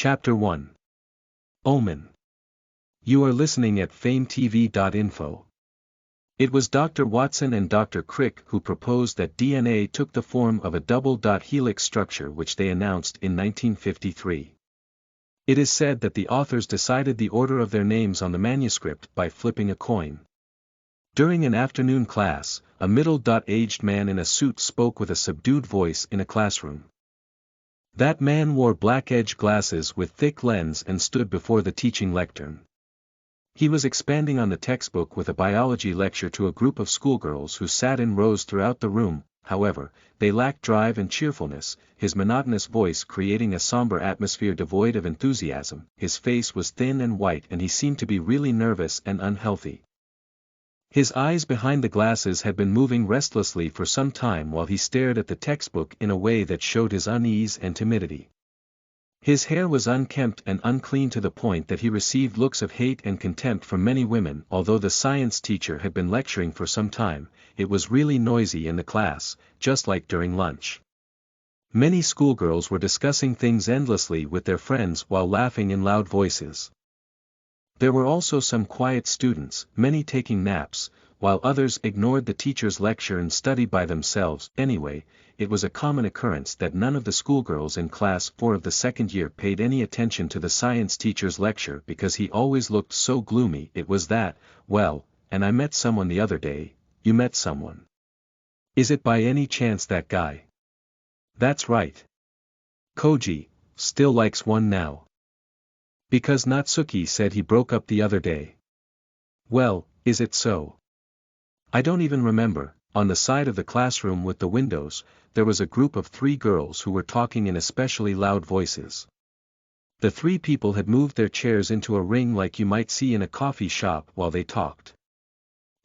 Chapter 1. Omen. You are listening at famvetv.info. It was Dr. Watson and Dr. Crick who proposed that DNA took the form of a double-dot helix structure, which they announced in 1953. It is said that the authors decided the order of their names on the manuscript by flipping a coin. During an afternoon class, a middle-aged man in a suit spoke with a subdued voice in a classroom. That man wore black-edged glasses with thick lens and stood before the teaching lectern. He was expanding on the textbook with a biology lecture to a group of schoolgirls who sat in rows throughout the room. However, they lacked drive and cheerfulness, his monotonous voice creating a somber atmosphere devoid of enthusiasm. His face was thin and white and he seemed to be really nervous and unhealthy. His eyes behind the glasses had been moving restlessly for some time while he stared at the textbook in a way that showed his unease and timidity. His hair was unkempt and unclean to the point that he received looks of hate and contempt from many women. Although the science teacher had been lecturing for some time, it was really noisy in the class, just like during lunch. Many schoolgirls were discussing things endlessly with their friends while laughing in loud voices. There were also some quiet students, many taking naps, while others ignored the teacher's lecture and studied by themselves. Anyway, it was a common occurrence that none of the schoolgirls in class 4 of the second year paid any attention to the science teacher's lecture because he always looked so gloomy. It was that, well, and I met someone the other day. You met someone? Is it by any chance that guy? That's right. Koji still likes one now. Because Natsuki said he broke up the other day. Well, is it so? I don't even remember. On the side of the classroom with the windows, there was a group of 3 girls who were talking in especially loud voices. The 3 people had moved their chairs into a ring like you might see in a coffee shop while they talked.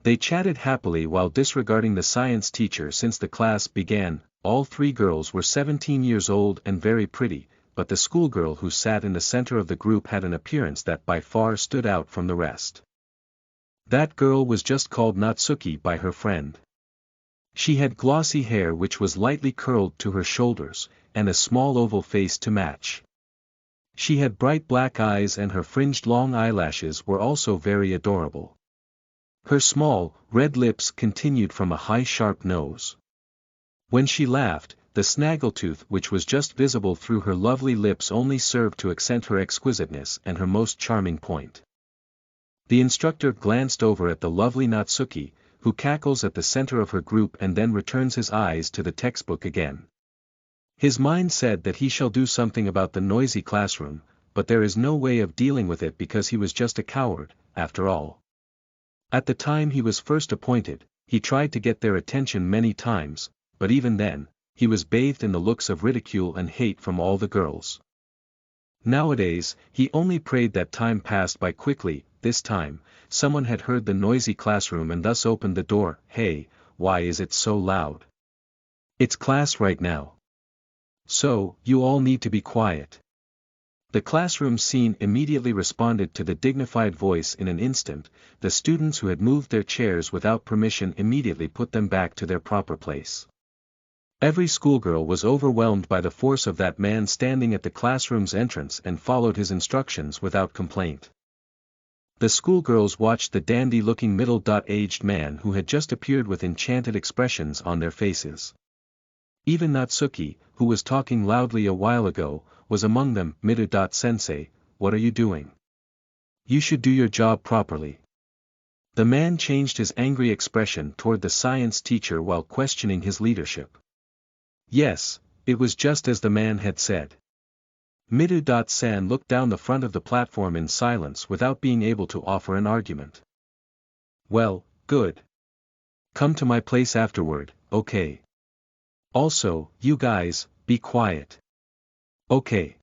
They chatted happily while disregarding the science teacher since the class began. All 3 girls were 17 years old and very pretty, but the schoolgirl who sat in the center of the group had an appearance that by far stood out from the rest. That girl was just called Natsuki by her friend. She had glossy hair which was lightly curled to her shoulders, and a small oval face to match. She had bright black eyes and her fringed long eyelashes were also very adorable. Her small, red lips continued from a high sharp nose. When she laughed, the snaggletooth which was just visible through her lovely lips only served to accent her exquisiteness and her most charming point. The instructor glanced over at the lovely Natsuki, who cackles at the center of her group and then returns his eyes to the textbook again. His mind said that he shall do something about the noisy classroom, but there is no way of dealing with it because he was just a coward, after all. At the time he was first appointed, he tried to get their attention many times, but even then, he was bathed in the looks of ridicule and hate from all the girls. Nowadays, he only prayed that time passed by quickly. This time, someone had heard the noisy classroom and thus opened the door. Hey, why is it so loud? It's class right now. So, you all need to be quiet. The classroom scene immediately responded to the dignified voice in an instant. The students who had moved their chairs without permission immediately put them back to their proper place. Every schoolgirl was overwhelmed by the force of that man standing at the classroom's entrance and followed his instructions without complaint. The schoolgirls watched the dandy-looking middle-aged man who had just appeared with enchanted expressions on their faces. Even Natsuki, who was talking loudly a while ago, was among them. Midu-sensei, what are you doing? You should do your job properly. The man changed his angry expression toward the science teacher while questioning his leadership. Yes, it was just as the man had said. Midu-san looked down the front of the platform in silence without being able to offer an argument. Well, good. Come to my place afterward, okay? Also, you guys, be quiet. Okay.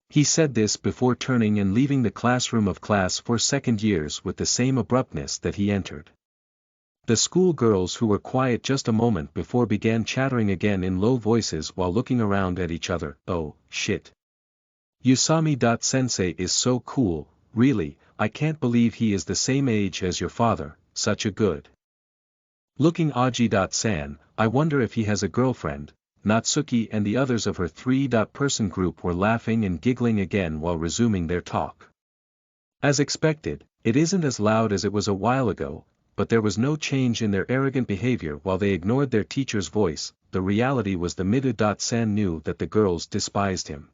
He said this before turning and leaving the classroom of class 4 second years with the same abruptness that he entered. The schoolgirls who were quiet just a moment before began chattering again in low voices while looking around at each other. Oh, shit. Usami-sensei is so cool, really, I can't believe he is the same age as your father, such a good looking Aji-san, I wonder if he has a girlfriend. Natsuki and the others of her three-person group were laughing and giggling again while resuming their talk. As expected, it isn't as loud as it was a while ago, but there was no change in their arrogant behavior while they ignored their teacher's voice. The reality was the Midu-san knew that the girls despised him.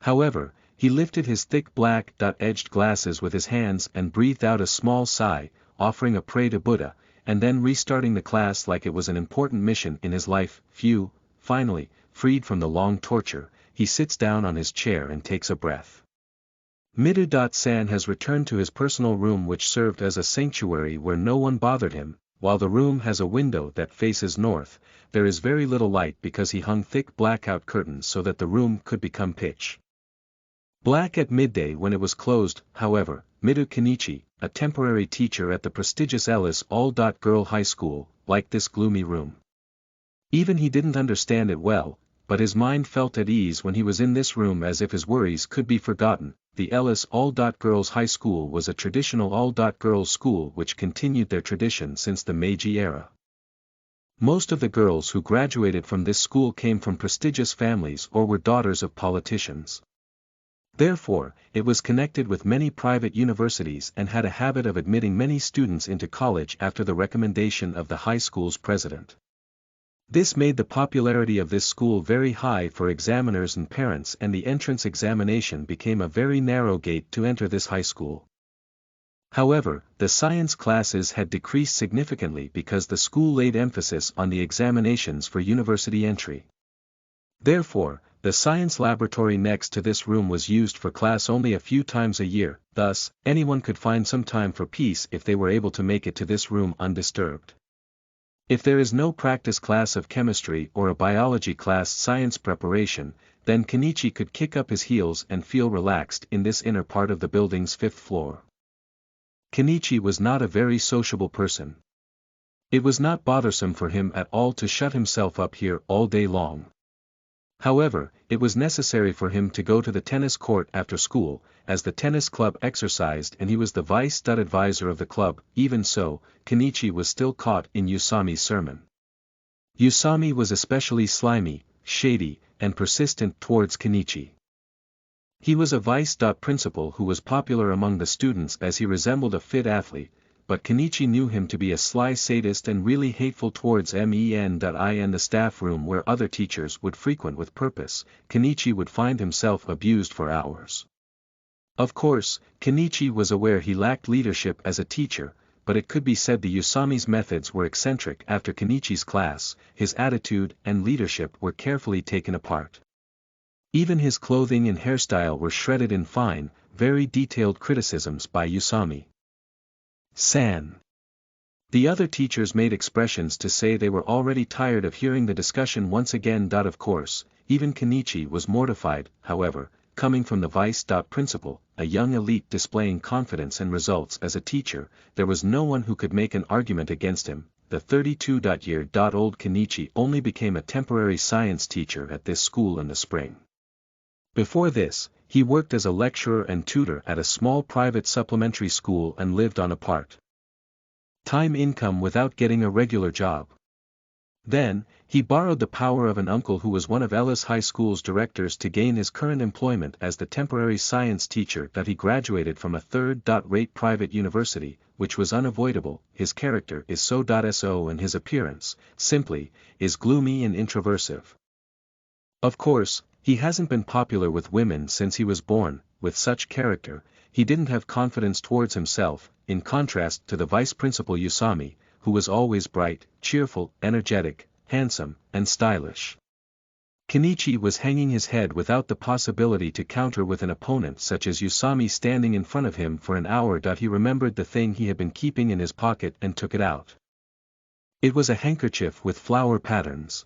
However, he lifted his thick black-edged glasses with his hands and breathed out a small sigh, offering a prayer to Buddha, and then restarting the class like it was an important mission in his life. Finally, freed from the long torture, he sits down on his chair and takes a breath. Midu-san has returned to his personal room, which served as a sanctuary where no one bothered him. While the room has a window that faces north, there is very little light because he hung thick blackout curtains so that the room could become pitch black at midday when it was closed. However, Midu Kenichi, a temporary teacher at the prestigious Ellis All-Girl High School, liked this gloomy room. Even he didn't understand it well, but his mind felt at ease when he was in this room, as if his worries could be forgotten. The Ellis All-Girls High School was a traditional all-girls school which continued their tradition since the Meiji era. Most of the girls who graduated from this school came from prestigious families or were daughters of politicians. Therefore, it was connected with many private universities and had a habit of admitting many students into college after the recommendation of the high school's president. This made the popularity of this school very high for examiners and parents, and the entrance examination became a very narrow gate to enter this high school. However, the science classes had decreased significantly because the school laid emphasis on the examinations for university entry. Therefore, the science laboratory next to this room was used for class only a few times a year. Thus, anyone could find some time for peace if they were able to make it to this room undisturbed. If there is no practice class of chemistry or a biology class science preparation, then Kenichi could kick up his heels and feel relaxed in this inner part of the building's 5th floor. Kenichi was not a very sociable person. It was not bothersome for him at all to shut himself up here all day long. However, it was necessary for him to go to the tennis court after school, as the tennis club exercised and he was the vice advisor of the club. Even so, Kenichi was still caught in Usami's sermon. Usami was especially slimy, shady, and persistent towards Kenichi. He was a vice principal who was popular among the students as he resembled a fit athlete, but Kenichi knew him to be a sly sadist and really hateful towards me. In the staff room where other teachers would frequent with purpose, Kenichi would find himself abused for hours. Of course, Kenichi was aware he lacked leadership as a teacher, but it could be said the Usami's methods were eccentric. After Kenichi's class, his attitude and leadership were carefully taken apart. Even his clothing and hairstyle were shredded in fine, very detailed criticisms by Usami. San. The other teachers made expressions to say they were already tired of hearing the discussion once again. Of course, even Kenichi was mortified. However, coming from the vice principal, a young elite displaying confidence and results as a teacher, there was no one who could make an argument against him. The 32-year-old Kenichi only became a temporary science teacher at this school in the spring. Before this, he worked as a lecturer and tutor at a small private supplementary school and lived on a part-time income without getting a regular job. Then, he borrowed the power of an uncle who was one of Ellis High School's directors to gain his current employment as the temporary science teacher. He graduated from a third-rate private university, which was unavoidable. His character is so and his appearance, simply, is gloomy and introversive. Of course, he hasn't been popular with women since he was born. With such character, he didn't have confidence towards himself, in contrast to the vice principal Usami, who was always bright, cheerful, energetic, handsome, and stylish. Kenichi was hanging his head without the possibility to counter with an opponent such as Usami standing in front of him for an hour. He remembered the thing he had been keeping in his pocket and took it out. It was a handkerchief with flower patterns.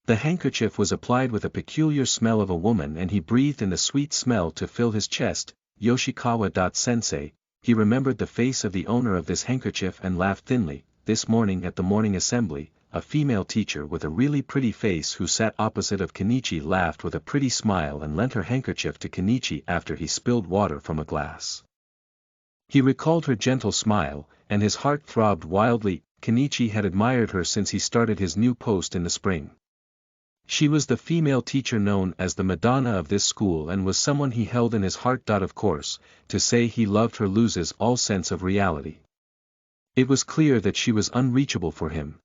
The handkerchief was applied with a peculiar smell of a woman and he breathed in the sweet smell to fill his chest. Yoshikawa-sensei, he remembered the face of the owner of this handkerchief and laughed thinly. This morning at the morning assembly, a female teacher with a really pretty face who sat opposite of Kenichi laughed with a pretty smile and lent her handkerchief to Kenichi after he spilled water from a glass. He recalled her gentle smile, and his heart throbbed wildly. Kenichi had admired her since he started his new post in the spring. She was the female teacher known as the Madonna of this school and was someone he held in his heart. Of course, to say he loved her loses all sense of reality. It was clear that she was unreachable for him.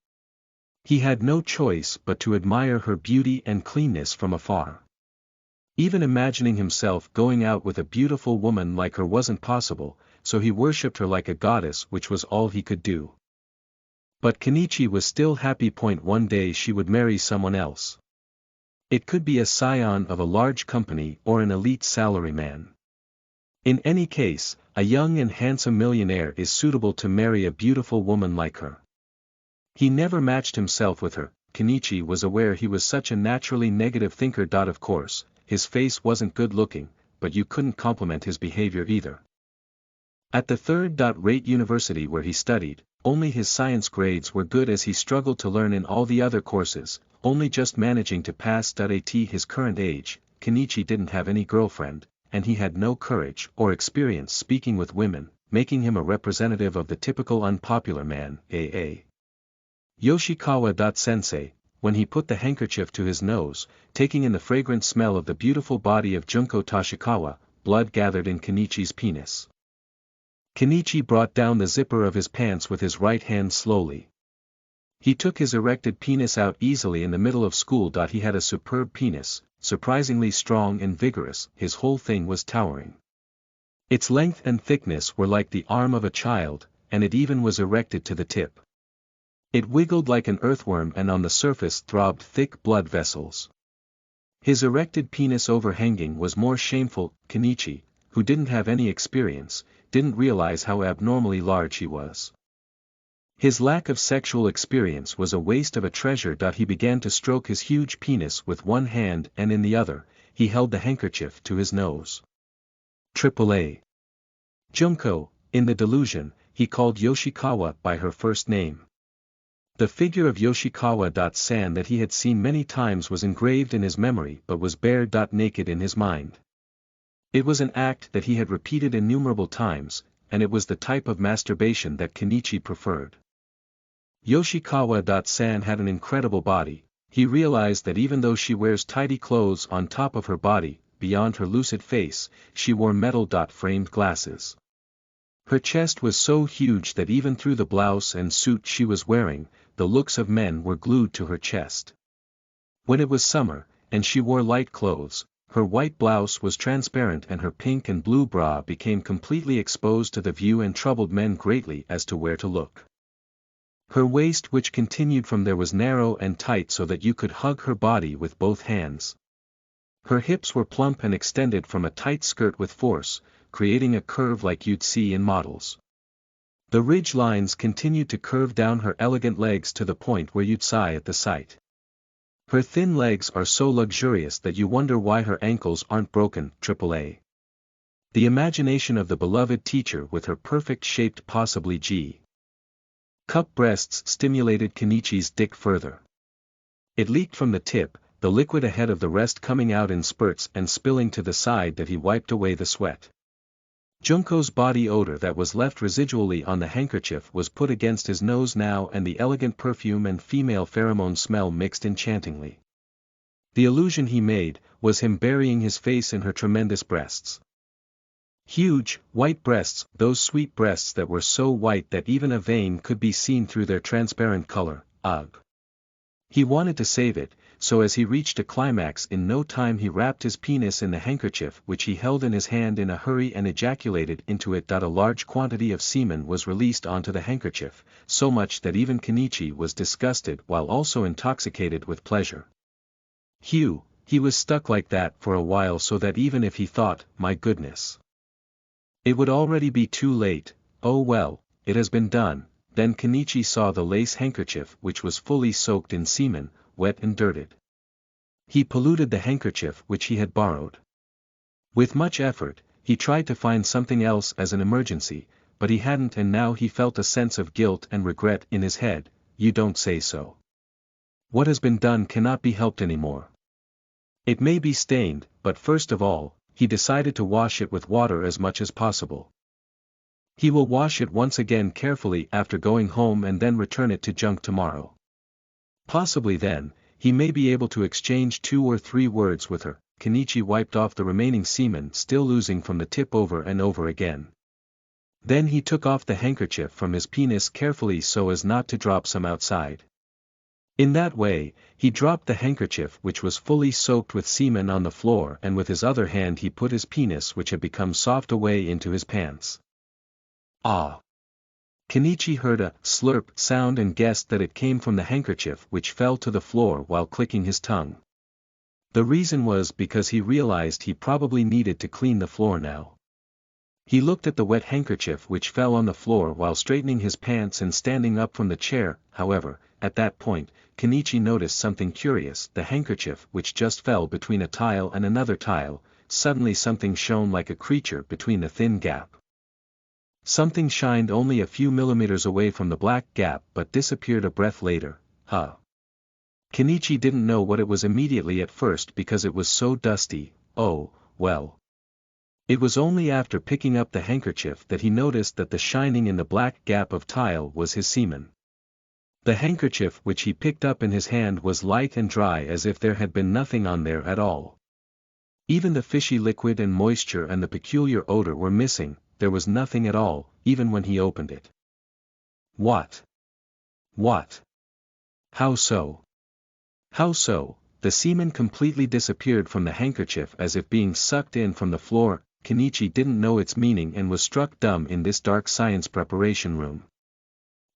He had no choice but to admire her beauty and cleanness from afar. Even imagining himself going out with a beautiful woman like her wasn't possible, so he worshipped her like a goddess, which was all he could do. But Kenichi was still happy. One day she would marry someone else. It could be a scion of a large company or an elite salaryman. In any case, a young and handsome millionaire is suitable to marry a beautiful woman like her. He never matched himself with her. Kenichi was aware he was such a naturally negative thinker. Of course, his face wasn't good looking, but you couldn't compliment his behavior either. At the third-rate university where he studied, only his science grades were good as he struggled to learn in all the other courses, only just managing to pass. At his current age, Kenichi didn't have any girlfriend, and he had no courage or experience speaking with women, making him a representative of the typical unpopular man, Yoshikawa-sensei, when he put the handkerchief to his nose, taking in the fragrant smell of the beautiful body of Junko Toshikawa, blood gathered in Kenichi's penis. Kenichi brought down the zipper of his pants with his right hand slowly. He took his erected penis out easily in the middle of school. He had a superb penis, surprisingly strong and vigorous. His whole thing was towering. Its length and thickness were like the arm of a child, and it even was erected to the tip. It wiggled like an earthworm and on the surface throbbed thick blood vessels. His erected penis overhanging was more shameful. Kenichi, who didn't have any experience, didn't realize how abnormally large he was. His lack of sexual experience was a waste of a treasure. He began to stroke his huge penis with one hand and in the other, he held the handkerchief to his nose. AAA. Junko, in the delusion, he called Yoshikawa by her first name. The figure of Yoshikawa-san that he had seen many times was engraved in his memory but was bare. Naked in his mind. It was an act that he had repeated innumerable times, and it was the type of masturbation that Kenichi preferred. Yoshikawa-san had an incredible body. He realized that even though she wears tidy clothes on top of her body, beyond her lucid face, she wore metal-framed glasses. Her chest was so huge that even through the blouse and suit she was wearing, the looks of men were glued to her chest. When it was summer, and she wore light clothes, her white blouse was transparent and her pink and blue bra became completely exposed to the view and troubled men greatly as to where to look. Her waist, which continued from there, was narrow and tight so that you could hug her body with both hands. Her hips were plump and extended from a tight skirt with force, creating a curve like you'd see in models. The ridge lines continued to curve down her elegant legs to the point where you'd sigh at the sight. Her thin legs are so luxurious that you wonder why her ankles aren't broken. AAA. The imagination of the beloved teacher with her perfect-shaped possibly G-cup breasts stimulated Kenichi's dick further. It leaked from the tip, the liquid ahead of the rest coming out in spurts and spilling to the side that he wiped away the sweat. Junko's body odor that was left residually on the handkerchief was put against his nose now, and the elegant perfume and female pheromone smell mixed enchantingly. The illusion he made was him burying his face in her tremendous breasts. Huge, white breasts, those sweet breasts that were so white that even a vein could be seen through their transparent color. Ugh. He wanted to save it, so as he reached a climax in no time he wrapped his penis in the handkerchief which he held in his hand in a hurry and ejaculated into it. A large quantity of semen was released onto the handkerchief, so much that even Kenichi was disgusted while also intoxicated with pleasure. He was stuck like that for a while, so that even if he thought, my goodness, it would already be too late, oh well, it has been done, then Kenichi saw the lace handkerchief which was fully soaked in semen, wet and dirted. He polluted the handkerchief which he had borrowed. With much effort, he tried to find something else as an emergency, but he hadn't, and now he felt a sense of guilt and regret in his head. You don't say so. What has been done cannot be helped anymore. It may be stained, but first of all, he decided to wash it with water as much as possible. He will wash it once again carefully after going home and then return it to junk tomorrow. Possibly then, he may be able to exchange 2 or 3 words with her. Kenichi wiped off the remaining semen still oozing from the tip over and over again. Then he took off the handkerchief from his penis carefully so as not to drop some outside. In that way, he dropped the handkerchief which was fully soaked with semen on the floor, and with his other hand he put his penis which had become soft away into his pants. Ah! Kenichi heard a slurp sound and guessed that it came from the handkerchief which fell to the floor while clicking his tongue. The reason was because he realized he probably needed to clean the floor now. He looked at the wet handkerchief which fell on the floor while straightening his pants and standing up from the chair. However, at that point, Kenichi noticed something curious. The handkerchief which just fell between a tile and another tile, suddenly something shone like a creature between the thin gap. Something shined only a few millimeters away from the black gap but disappeared a breath later. Kenichi didn't know what it was immediately at first because it was so dusty. Oh, well. It was only after picking up the handkerchief that he noticed that the shining in the black gap of tile was his semen. The handkerchief which he picked up in his hand was light and dry as if there had been nothing on there at all. Even the fishy liquid and moisture and the peculiar odor were missing. There was nothing at all, even when he opened it. What? What? How so? How so? The semen completely disappeared from the handkerchief as if being sucked in from the floor. Kenichi didn't know its meaning and was struck dumb in this dark science preparation room.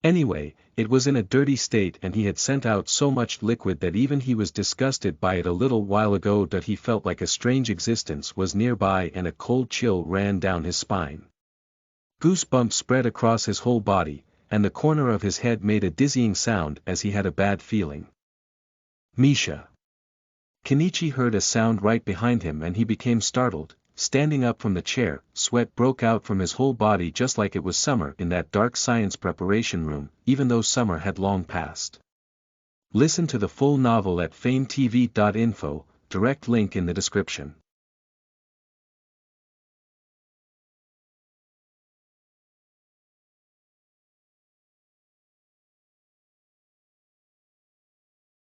Anyway, it was in a dirty state and he had sent out so much liquid that even he was disgusted by it a little while ago, that he felt like a strange existence was nearby and a cold chill ran down his spine. Goosebumps spread across his whole body, and the corner of his head made a dizzying sound as he had a bad feeling. Misha. Kenichi heard a sound right behind him and he became startled. Standing up from the chair, sweat broke out from his whole body just like it was summer in that dark science preparation room, even though summer had long passed. Listen to the full novel at famvetv.info, direct link in the description.